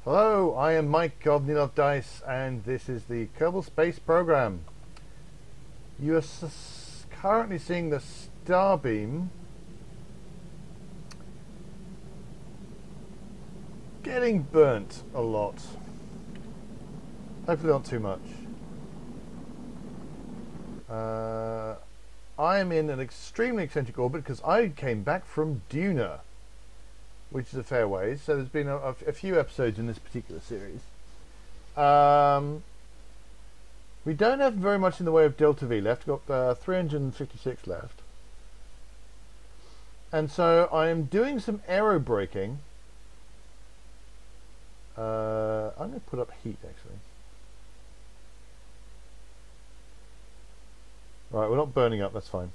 Hello, I am Mike of Nilov Dice, and this is the Kerbal Space Program. You are currently seeing the Starbeam getting burnt a lot. Hopefully not too much. I am in an extremely eccentric orbit because I came back from Duna, which is a fair ways. So there's been a few episodes in this particular series. We don't have very much in the way of Delta V left. We've got 356 left. And so I am doing some aerobraking. I'm going to put up heat, actually. Right, we're not burning up, that's fine.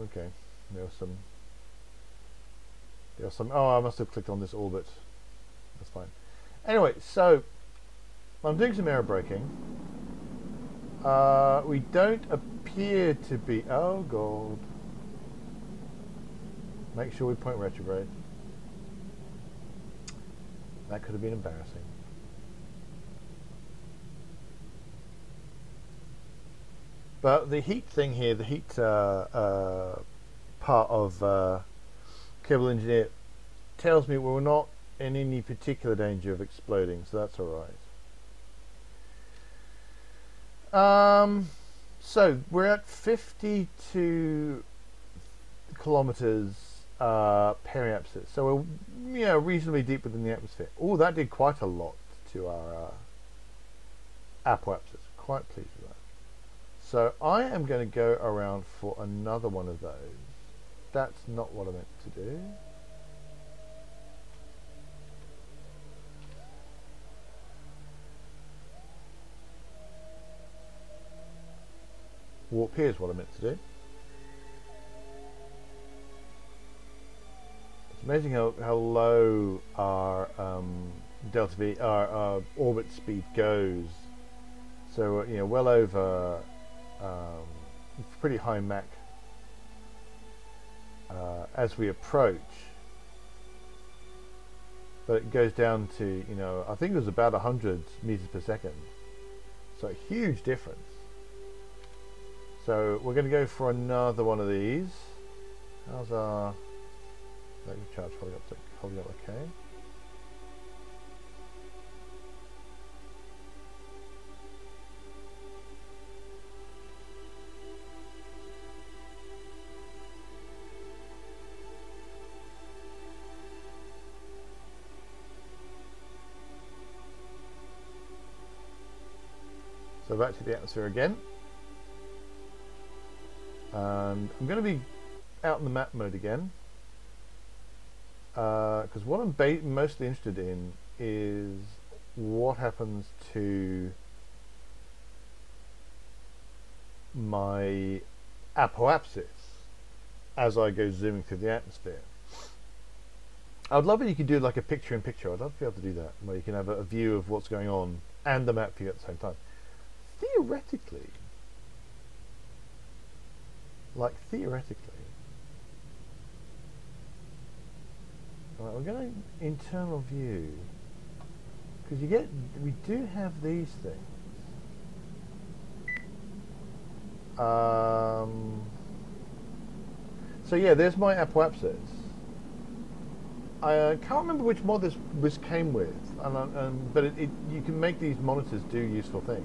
Okay, there are some, oh, I must have clicked on this orbit. That's fine. Anyway, so I'm doing some aerobraking. We don't appear to be, oh god. Make sure we point retrograde. That could have been embarrassing. But the heat thing here, the heat part of Kerbal Engineer tells me we're not in any particular danger of exploding, so that's all right. So we're at 52 kilometers periapsis, so we're reasonably deep within the atmosphere. Oh, that did quite a lot to our apoapsis. Quite pleased with that. So I am going to go around for another one of those. That's not what I meant to do. Warp here is what I meant to do. It's amazing how low our delta V, our orbit speed goes. So well over pretty high Mach as we approach, but it goes down to I think it was about 100 meters per second. So a huge difference. So we're going to go for another one of these. How's our electric charge holding up okay? So back to the atmosphere again. And I'm going to be out in the map mode again. Because what I'm mostly interested in is what happens to my apoapsis as I go zooming through the atmosphere. I would love it if you could do like a picture-in-picture. I'd love to be able to do that, where you can have a view of what's going on and the map view at the same time. Theoretically, right, we're going to internal view, because we do have these things. So yeah, there's my apoapsis. I can't remember which mod this came with, but you can make these monitors do useful things.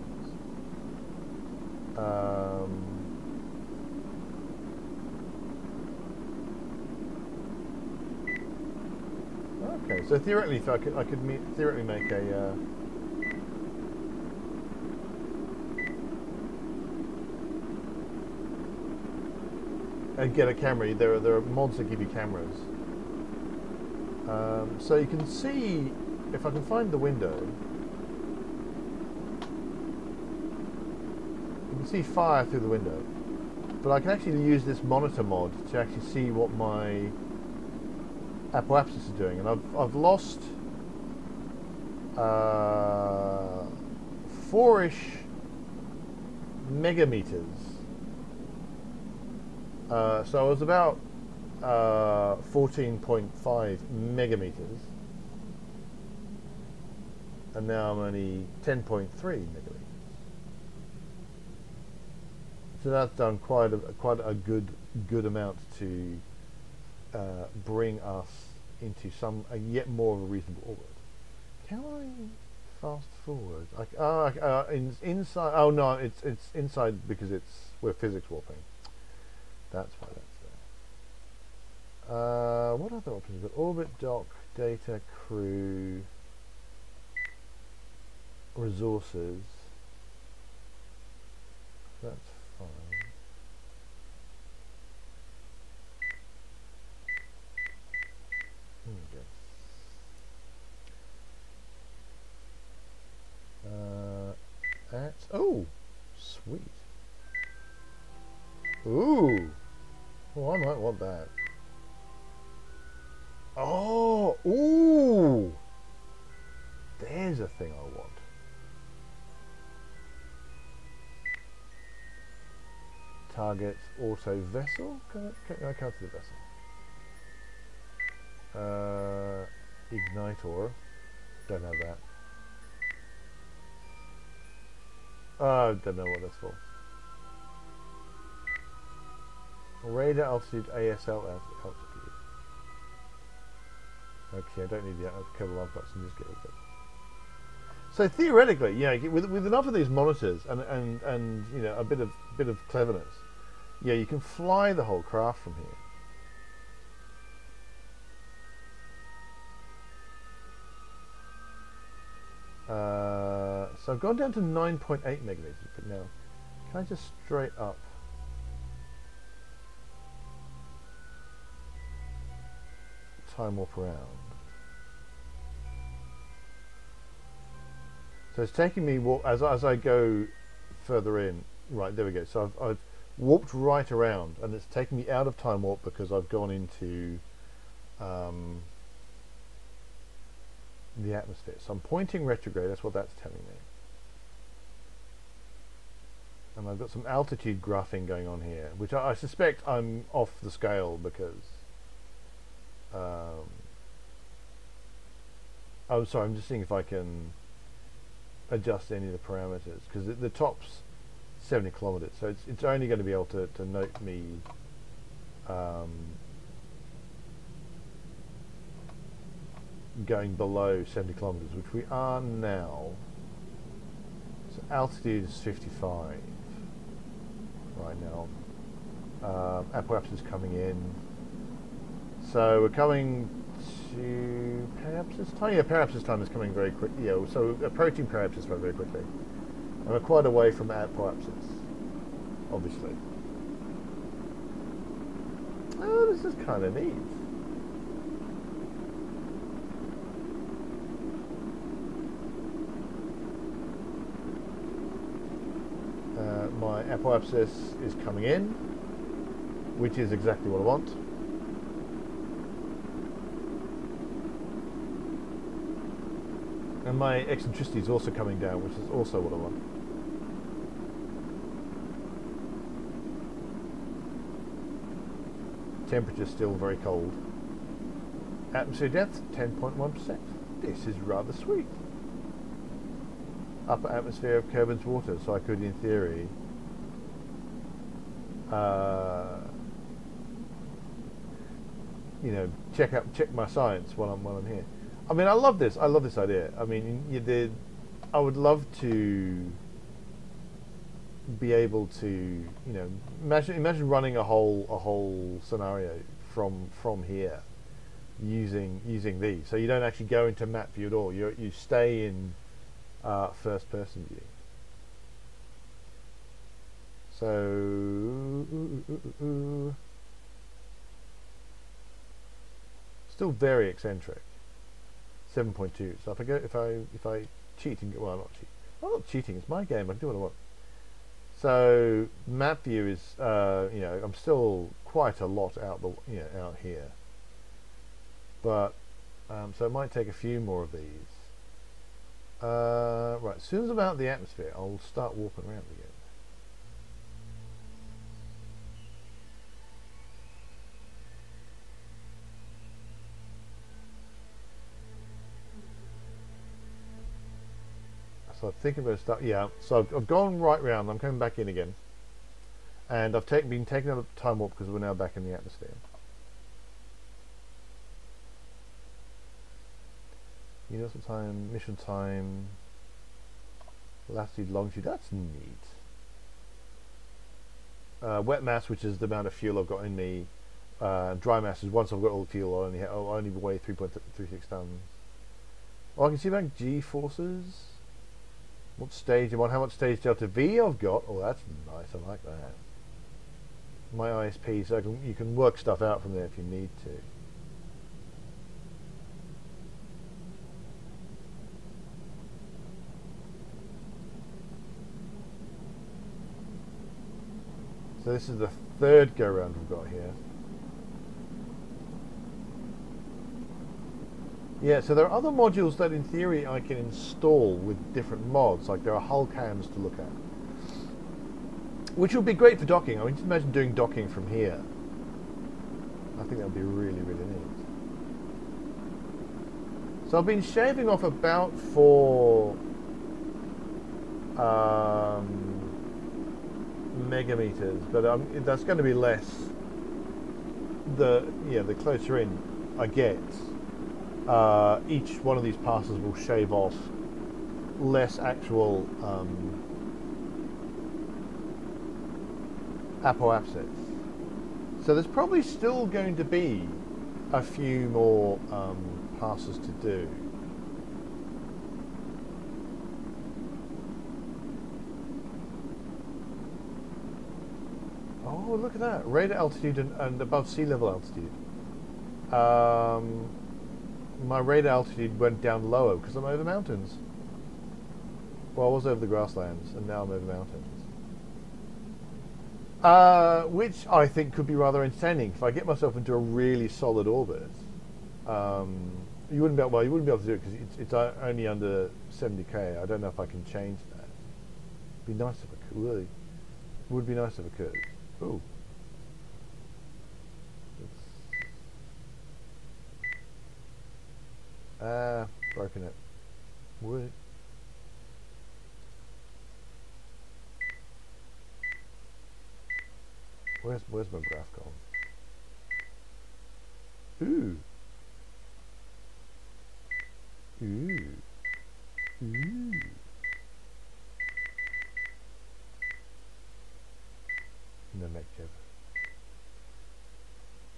Okay, so theoretically, if I could theoretically make a and get a camera. There are mods that give you cameras, so you can see if I can find the window. You can see fire through the window, but I can actually use this monitor mod to actually see what my apoapsis is doing, and I've lost 4-ish megameters So I was about 14.5 megameters, and now I'm only 10.3 megameters. So that's done quite a good amount to bring us into yet more of a reasonable orbit. Can I fast forward? Inside. Oh no, it's inside because we're physics warping. That's why that's there. What other options? We've got orbit, dock, data, crew, resources. That's fine. There we go. Oh, sweet. Ooh. Oh, I might want that. Oh, ooh. There's a thing I want. Target auto vessel. Can I come to the vessel? Igniter. Don't have that. I don't know what that's for. Radar altitude, ASL altitude. Okay, I don't need the Kerbal log box and just get rid of it. So theoretically, yeah, with enough of these monitors and you know a bit of cleverness, yeah, you can fly the whole craft from here. So I've gone down to 9.8 megameters, but now can I just straight up? Time warp around. So it's taking me as I go further in. Right, there we go. So I've warped right around, and it's taken me out of time warp because I've gone into the atmosphere. So I'm pointing retrograde. That's what that's telling me. And I've got some altitude graphing going on here, which I suspect I'm off the scale because. Oh, sorry. I'm just seeing if I can adjust any of the parameters because the top's 70 kilometers, so it's only going to be able to note me going below 70 kilometers, which we are now. So altitude is 55 right now. Apoapsis is coming in, so we're coming to periapsis time. Yeah, periapsis time is coming very quick. Yeah, so approaching periapsis time very quickly. And we're quite away from apoapsis, obviously. Oh, this is kind of neat. My apoapsis is coming in, which is exactly what I want. And my eccentricity is also coming down, which is also what I want. Temperature still very cold. Atmosphere depth 10.1%. This is rather sweet. Upper atmosphere of Kerbin's water, so I could, in theory, you know, check my science while I'm here. I mean, I love this. I love this idea. I mean, I would love to be able to, you know, imagine running a whole scenario from here, using these. So you don't actually go into map view at all. You stay in first person view. So still very eccentric. 7.2. So if I cheat and well, not cheat. I'm not cheating. It's my game. I can do what I want. So map view is you know, I'm still quite a lot out here, but so it might take a few more of these. Right, as soon as I'm out of the atmosphere, I'll start warping around again. So I think I'm going to start. Yeah. So I've gone right round. I'm coming back in again, and I've been taking out a time warp because we're now back in the atmosphere. Universal time, mission time, latitude, longitude. That's neat. Wet mass, which is the amount of fuel I've got in me. Dry mass is once I've got all the fuel, I'll only weigh 3.36 tons. Oh, I can see back G forces. What stage I'm on? How much stage delta V I've got? Oh, that's nice. I like that. My ISP, so you can work stuff out from there if you need to. So this is the third go round we've got here. Yeah, so there are other modules that in theory I can install with different mods, like there are hull cams to look at. Which would be great for docking. I mean, just imagine doing docking from here. I think that would be really, really neat. So I've been shaving off about 4 megameters, but that's going to be less the closer in I get. Each one of these passes will shave off less actual apoapsis. So there's probably still going to be a few more passes to do. Oh, look at that. Radar altitude and above sea level altitude. My radar altitude went down lower because I'm over mountains. Well, I was over the grasslands, and now I'm over mountains. Which I think could be rather entertaining. If I get myself into a really solid orbit, you wouldn't be able to do it because it's only under 70k. I don't know if I can change that. It'd be nice if I could. Really, would be nice if I could. Ooh. Broken it. Wood. Where's my graph gone? Ooh. Ooh. Ooh. No mech Jeff.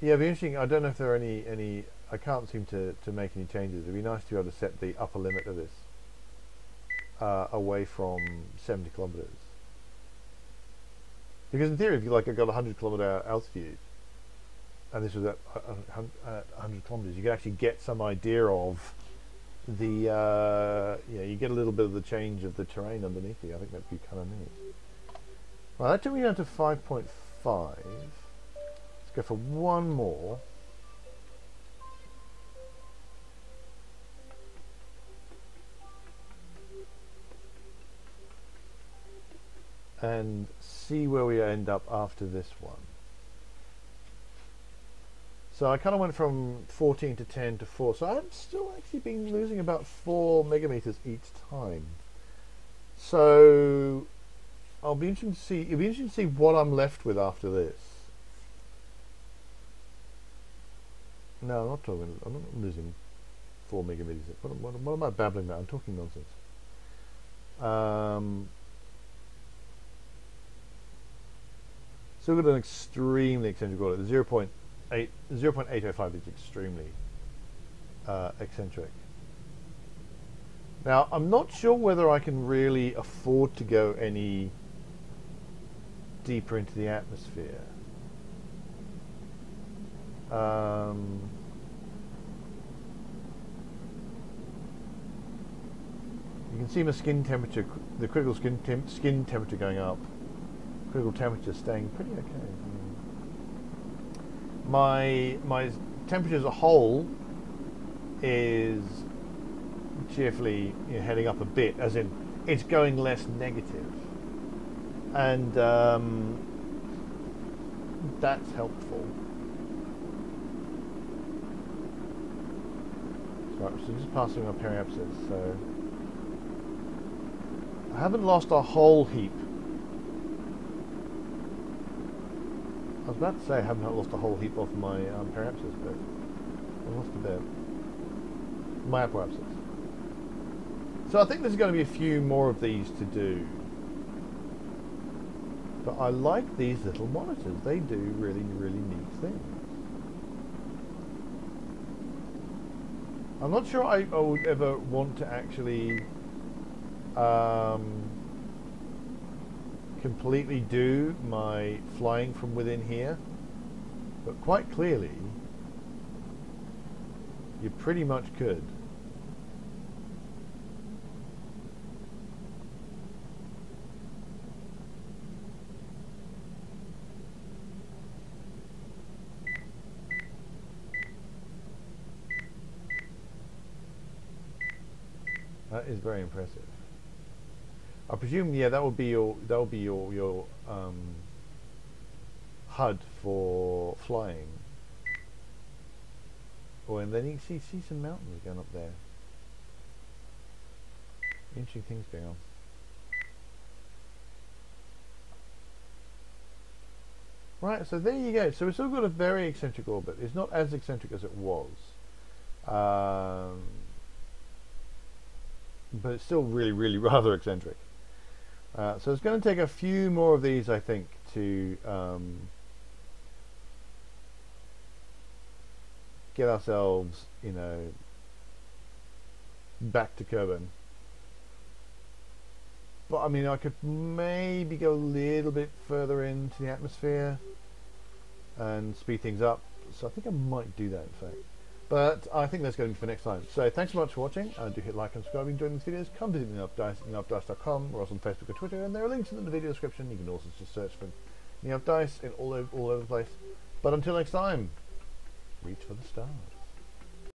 Yeah, it'd be interesting. I don't know if there are any. I can't seem to make any changes. It'd be nice to be able to set the upper limit of this away from 70 kilometers. Because in theory, if you I got 100 kilometer altitude, and this was at 100 kilometers, you could actually get some idea of the you get a little bit of the change of the terrain underneath you. I think that'd be kind of neat. Right, that took me down to 5.5. Let's go for one more. And see where we end up after this one. So I kind of went from 14 to 10 to 4. So I've still actually been losing about 4 megameters each time. So it'll be interesting to see what I'm left with after this. No, I'm not losing 4 megameters. What am I babbling about? I'm talking nonsense. So we've got an extremely eccentric orbit. The 0.805 is extremely eccentric. Now, I'm not sure whether I can really afford to go any deeper into the atmosphere. You can see my skin temperature, the critical skin temperature going up. Critical temperature staying pretty okay. My temperature as a whole is cheerfully heading up a bit, as in it's going less negative, and that's helpful. So just passing on periapsis. So I haven't lost a whole heap. I was about to say I haven't lost a whole heap of my periapsis, but I lost a bit. My apoapsis. So I think there's going to be a few more of these to do. But I like these little monitors. They do really, really neat things. I'm not sure I would ever want to actually completely do my flying from within here, but quite clearly you pretty much could. That is very impressive. I presume, yeah, that would be your HUD for flying. Oh, and then you can see some mountains going up there. Interesting things going on. Right, so there you go. So we've still got a very eccentric orbit. It's not as eccentric as it was. But it's still really, really rather eccentric. So it's going to take a few more of these, I think, to get ourselves, you know, back to Kerbal. But I mean, I could maybe go a little bit further into the atmosphere and speed things up. So I think I might do that, in fact. But I think that's going to be for next time. So thanks so much for watching. Do hit like and subscribe if you enjoyed these videos. Come visit me at neopdice.com. We're also on Facebook and Twitter, and there are links in the video description. You can also just search for Neopdice in all over the place. But until next time, reach for the stars.